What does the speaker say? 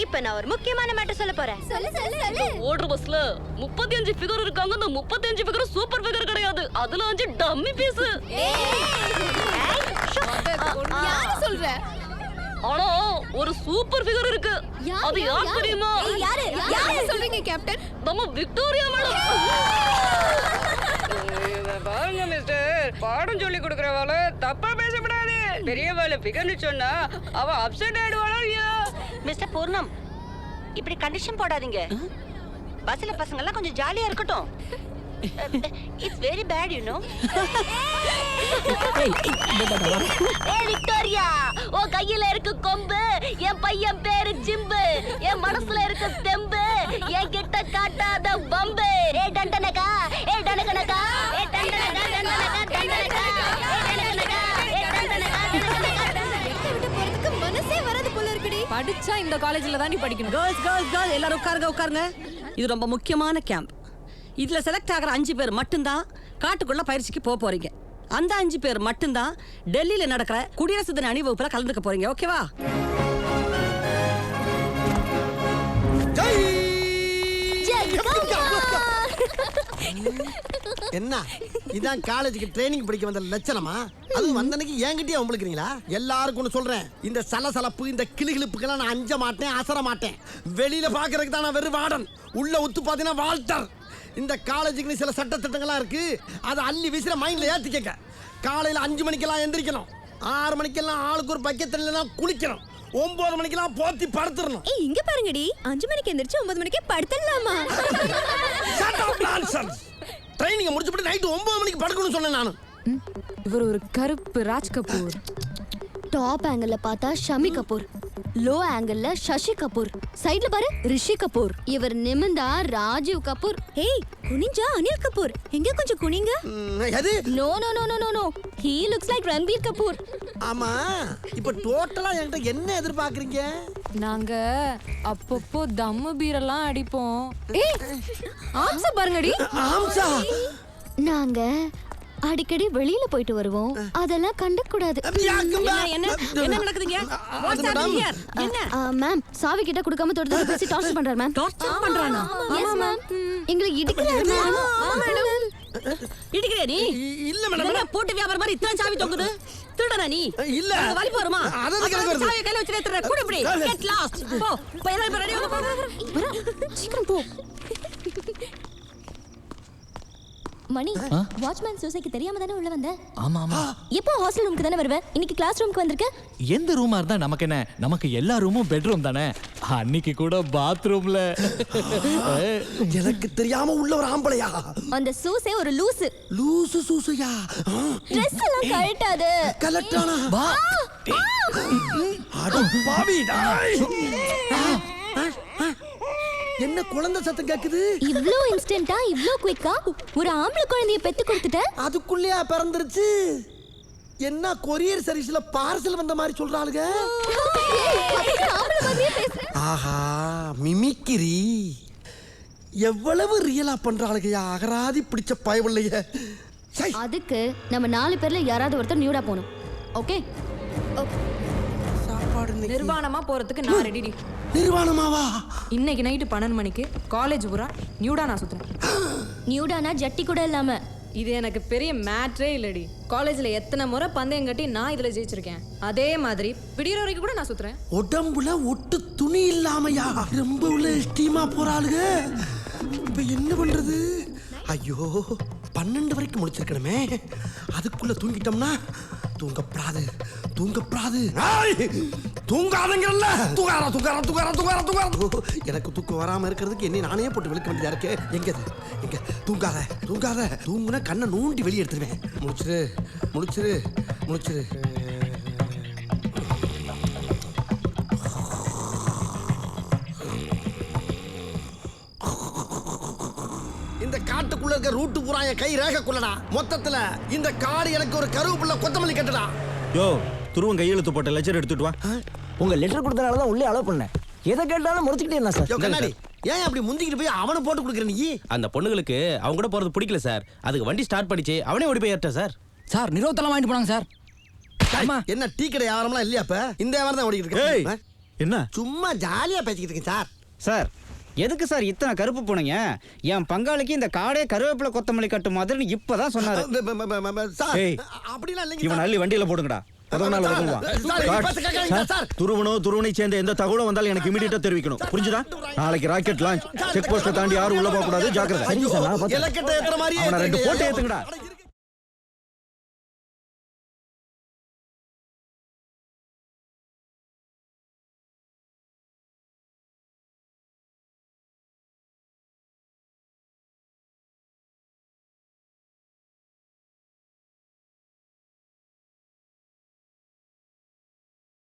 இப்ப நான் ஒரு முக்கியமான மேட்டர் சொல்ல போறேன். சொல்லு. ஓடுற பஸ்ல 35 ஃபிகர் இருக்காங்க. அந்த 35 ஃபிகர் சூப்பர் ஃபிகர் கிடையாது. அதுல 5 டம்மி பீஸ். யார சொல்ற? ஆனா ஒரு சூப்பர் ஃபிகர் இருக்கு. அது யார் தெரியுமா? யார சொல்றீங்க கேப்டன்? நம்ம விக்டோரியா மேடம். பாருங்க மிஸ்டர், பாடம் சொல்லி கொடுக்கறவால தப்பா பேசக்கூடாது. பெரியவாள ஃபிகர்னு சொன்னா அவ அப்செட் ஆயிடுவாளோ இல்லையா? மிஸ்டர் பூர்ணம், இப்படி கண்டிஷன் போடாதீங்க. பஸ்ல பசங்க எல்லாம் கொஞ்சம் ஜாலியா இருக்கட்டும். It's very bad you know. ஏய் விக்டோரியா, உன் கையில இருக்கு கொம்பு, என் பையன் பேரு ஜிம்பு, என் மனசுல இருக்கு தெம்பு, என் கிட்ட காட்டாத பம்பு. ஏய் டண்டனகா, ஏய் டனகனகா, ஏய் டண்டனகா, டண்டனகா, டண்டனகா, ஏய் டனகனகா, ஏய் டண்டனகா, வெட்ட விட்டு போறதுக்கு மனசே வராது போல இருக்குடி. படிச்சா இந்த காலேஜ்ல தான் நீ படிக்கணும். கேர்ள்ஸ் எல்லாரும் உட்காருங்க. இது ரொம்ப முக்கியமான கேம்ப். இதுல செலக்ட் ஆகிற 5 பேர் மட்டும்தான் காட்டுக்குள்ள பயிற்சிக்கு போறீங்க. அந்த 5 பேர் மட்டும்தான் டெல்லியில நடக்கிற குடியரசு தின அணிவகுப்புல கலந்துக்க போறீங்க. ஓகேவா? என்ன இதான் காலேஜுக்கு ட்ரைனிங் படிக்க வந்த லட்சணமா? அது வந்தனைக்கு என்கிட்டயே உங்களுக்குறீங்களா? எல்லாருக்கும் ஒன்று சொல்றேன், இந்த சலசலப்பு இந்த கிளிகிழிப்புக்கெல்லாம் நான் அஞ்ச மாட்டேன், அசர மாட்டேன். வெளியில பாக்குறதுக்கு தான் நான் வெறும் வார்டன், உள்ள ஒத்து பார்த்தீங்கன்னா வால்டர். இந்த காலேஜுக்கு சில சட்ட திட்டங்கள்லாம் இருக்கு, அதை அள்ளி வீசுற மைண்ட்ல ஏத்திக்க. காலையில 5 மணிக்கெல்லாம் எந்திரிக்கணும், 6 மணிக்கெல்லாம் ஆளுக்கு ஒரு பக்கத்துல குளிக்கணும், 9 மணிக்கெல்லாம் போத்தி படுத்துறணும். இங்க பாருங்கடி, 5 மணிக்கு எந்திரிச்சு 9 மணிக்கே படுத்துடலாமா? ட்ரைனிங் முடிச்சுட்டு நைட்டு 9 மணிக்கு படுக்கணும்னு சொன்னேன் நானு. இவர் ஒரு கருப்பு ராஜ் கபூர். டாப் ஆங்கிள் பார்த்தா ஷமி கபூர், லோ ஆங்கிள் சசி கபூர், சைடுல பாரு ரிஷி கபூர், இவர் நிமிந்தா ராஜீவ் கபூர், ஏய் குனிஞ்சா அனில் கபூர். எங்க கொஞ்சம் குனிங்க. எது? No no no no no no, he looks like Ranbir Kapoor. ஆமா, இப்ப டோட்டலா என்கிட்ட என்ன எதிர்பார்க்கறீங்க? நாங்க அப்பப்போ தம்மு பீரெல்லாம் அடிப்போம். ஏய் ஆம்சா பாருங்கடி. ஆம்சா? நாங்க அடிக்கடி வெளியில போயிட்டு வருவோம், அதெல்லாம் கண்டுக்க கூடாது. என்ன நடக்குதுங்க? What's happening here? என்ன? மேம், சாவி கிட்ட கொடுக்காம தொடுத்து பேசி டார்ச்சர் பண்றாரு மேம். டார்ச்சர் பண்றானா? எஸ் மேம், எங்களை இடிக்கிறாரு மேம். இடிக்கிறியா நீ? இல்ல மேடம். என்ன போட்டு வியாபாரம் மாதிரி இத்தனை சாவி தொங்குது? திருடனா நீ? இல்ல. வலிப்பு வருமா? அதான் கிளம்பி வருது. சாவி கையில வச்சிட்டு திருட கூட இப்படி. Get lost. போ. போய் எல்லாரும் ரெடி ஆகு. வரா, சீக்கிரம் போ. மணி, வாட்ச்மேன் சூசைக்கு தெரியாம தானே உள்ள வந்த? ஆமா ஆமா. எப்போ ஹாஸ்டல் ரூமுக்கு தானே வருவ? இன்னைக்கு கிளாஸ் ரூமுக்கு வந்திருக்க? எந்த ரூமா இருந்தா நமக்கு என்ன? நமக்கு எல்லா ரூமும் பெட்ரூம் தானே. அன்னைக்கு கூட பாத்ரூம்ல எனக்கு தெரியாம உள்ள ஒரு ஆம்பளையா? அந்த சூசை ஒரு லூசு. லூசு சூசையா? Dress எல்லாம் கழட்டாத. கலட்டானா? வா. அட பாவிடா. என்ன குழந்தை சத்தம் கேக்குது? இவ்ளோ இன்ஸ்டன்ட்டா, இவ்ளோ குயிக்கா ஒரு ஆம்பளை குழந்தையை பெத்து கொடுத்துட்ட? அதுக்குள்ளேயா பிறந்துருச்சு? என்ன கொரியர் சர்வீஸ்ல பார்சல் வந்த மாதிரி சொல்றாளுங்க. ஆஹா, மிமிக்கிரி எவ்வளவு ரியலா பண்றாளுங்கயா. அகராதி பிடிச்ச பயவில்லையே. அதுக்கு நம்ம 4 பேர்ல யாராவது ஒருத்தர் நியூடா போணும். ஓகே? சாப்பாடு நிர்வாணமா போறதுக்கு நான் ரெடி. நிர்வாணமாவா? இன்னைக்கு நைட்டு 12 மணிக்கு காலேஜ் பூரா நியூடா நான் சுத்துறேன். நியூடானா ஜட்டி கூட இல்லாம. இது எனக்கு பெரிய மேட்ரே இல்லடி. காலேஜ்ல எத்தனை முறை பந்தயம் கட்டி நான் இதுல ஜெயிச்சிருக்கேன். அதே மாதிரி விடியற வரைக்கும் கூட நான் சுத்துறேன். உடம்புல ஒட்டு துணி இல்லாமையா? ரொம்ப உள்ள ஸ்டீமா போறாளுங்க. இப்ப என்ன பண்றது? ஐயோ, 12 வரைக்கும் முடிச்சிருக்கணுமே. அதுக்குள்ள தூங்கிட்டோம்னா தூங்கப்படாது. தூங்காதங்கல்ல. எனக்கு தூக்கம் வராம இருக்கிறதுக்கு என்ன நானே போட்டு விழுக்க வேண்டியதா இருக்கு. எங்க தூங்காத. தூங்குனா கண்ணை நோண்டி வெளியே எடுத்துருவேன். முடிச்சிரு. இந்த காட்டுக்குள்ள இருக்க ரூட்டு பூரா என் கை ரேகக்குள்ளடா. மொத்தத்துல இந்த காடு எனக்கு ஒரு கருவேப்பிலை கொத்தமல்லி கட்டுடா. யோ, துருவன் கையெழுத்து போட்ட லெட்டர் எடுத்துட்டு வா. உங்க லெட்டர் கொடுத்தனால தான் உள்ளே அலோவ் பண்ணேன். எதை கேட்டாலும் முடிச்சுக்கிட்டே இருந்தா சார். யோ கண்ணாடி, ஏன் அப்படி முந்திக்கிட்டு போய் அவனை போட்டு கொடுக்குற நீ? அந்த பொண்ணுங்களுக்கு அவங்க கூட போறது பிடிக்கல சார். அதுக்கு வண்டி ஸ்டார்ட் பண்ணிச்சு, அவனே ஓடி போய் ஏறிட்டா சார். சார் நிரோத்தெல்லாம் வாங்கிட்டு போனாங்க சார். என்ன டீ கடை வியாபாரம்லாம் இல்லையா? இப்ப இந்த வியாபாரம் தான் ஓடிக்கிட்டு ஏய், இருக்கு. என்ன சும்மா ஜாலியா பேசிக்கிட்டு இருக்கேன் சார். சார் எதுக்கு சார் இத்தனை கருப்பு போனீங்க? என் பங்காளிக்கு இந்த காடே கருவேப்பிலை கொத்தமல்லி கட்டு மாதிரின்னு இப்பதான் சொன்னாரு. சார் ஏய், அப்படிலாம் இல்லைங்க இவன் சார். அள்ளி வண்டியில போடுங்கடா. துருவனை சேர்ந்த எந்த தகவலும் வந்தாலும் எனக்கு இமீடியட்டா தெரிவிக்கணும். புரிஞ்சுதா? நாளைக்கு ராக்கெட் லான்ச். செக் போஸ்ட தாண்டி யாரும் உள்ள போக கூடாது. ஜாக்கிரதை. இலக்கெட்ட ஏத்துற மாதிரியே அவனை 2 ஏத்துங்க. போட்டு ஏத்துங்கடா.